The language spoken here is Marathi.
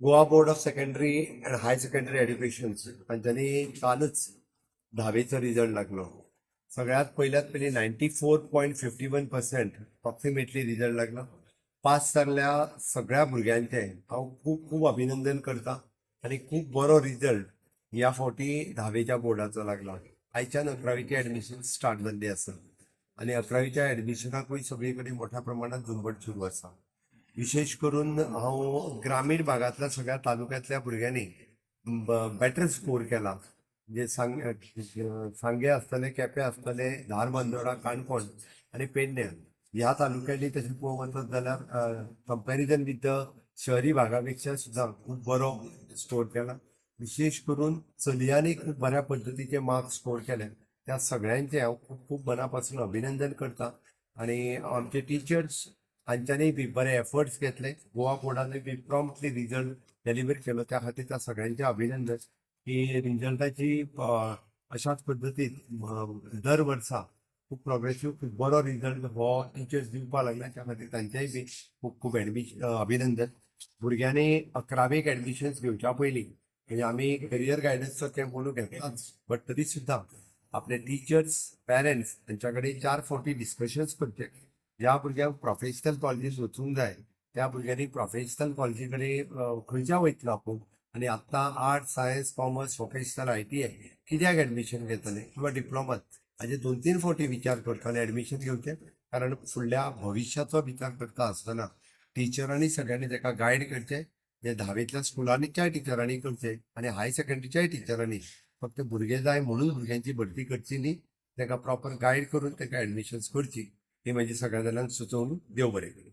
Goa board of secondary and higher secondary education हांच्यांनी कालच 10वीचो रिझल्ट लागलो. सगळ्यात पयली 94.51% अप्रॉक्सिमेटली रिझल्ट लागला. पास जाल्ल्या सगळ्या भुरग्यांचे हांव खूब खूब अभिनंदन करता आनी खूब बरो रिझल्ट ह्या फावटी 10वीच्या बोर्डाचो लागला. आयच्यान 11वीची एडमिशन स्टार्ट जाल्ली आसा आनी 11वीच्या एडमिशनाकूय सगळे कडेन मोठ्या प्रमाणात झुंबड सुरू आसा. विशेष करून हांव ग्रामीण भागातल्या सगळ्या तालुक्यातल्या भुरग्यांनी बेटर स्कोर केला. म्हणजे सांगे आसतले, केपें आसतले, धारबांदोडा, काणकोण आनी पेडणे ह्या तालुक्यांनी तशें पळोवंक वचत जाल्यार कंपॅरिजन विथ द शहरी भागापेक्षा सुद्दां खूब बरो स्कोर केला. विशेष करून चलयांनी खूब बऱ्या पद्दतीचे मार्क्स स्कोर केले. त्या सगळ्यांचे हांव खूब खूब मना पासून अभिनंदन करता. आनी आमचे टिचर्स हांच्यांनी बी बरे एफर्ट्स घेतले. गोवा बोर्डानूय बी प्रॉम्प्टली रिझल्ट डेलिव्हर केलो. त्या खातीर त्या सगळ्यांचे अभिनंदन की रिझल्टाची अशाच पद्दतीन दर वर्सा खूब प्रोग्रेसीव खूब बरो रिझल्ट हो टिचर्स दिवपा लागला. त्या खातीर तांचेय बी खूब खूब अभिनंदन. भुरग्यांनी 11वीक एडमिशन्स घेवच्या पयलीं म्हणजे आमी करियर गायडन्सचो कॅम्प म्हणून घेतलाच, बट तरी सुद्दां आपले टिचर्स, पेरेंट्स हांच्या कडेन 4 फावटी डिस्कशन्स करचे. ज्या भुरग्यांक प्रोफेशनल कॉलेजीस वचूंक जाय त्या भुरग्यांनी प्रोफेशनल कॉलेजी कडेन खंयच्या वयतलो आपूण आनी आतां arts, science, commerce, vocational, ITI कित्याक एडमिशन घेतले किंवा डिप्लोमात हाजे 2-3 फावटी विचार करताले एडमिशन घेवचें. कारण फुडल्या भविश्याचो विचार करता आसतना टिचरांनी सगळ्यांनी ताका गायड करचें. जे 10वीतल्या स्कुलांच्या टिचरांनी करचें आनी हाय सेकंडरीच्या टिचरांनी फक्त भुरगे जाय म्हणून भुरग्यांची भरती करची न्ही, ताका प्रॉपर गायड करून ताका एडमिशन्स करची ही म्हजी सगळ्या जाणांक सुचोवणूक. देव बरें करूं.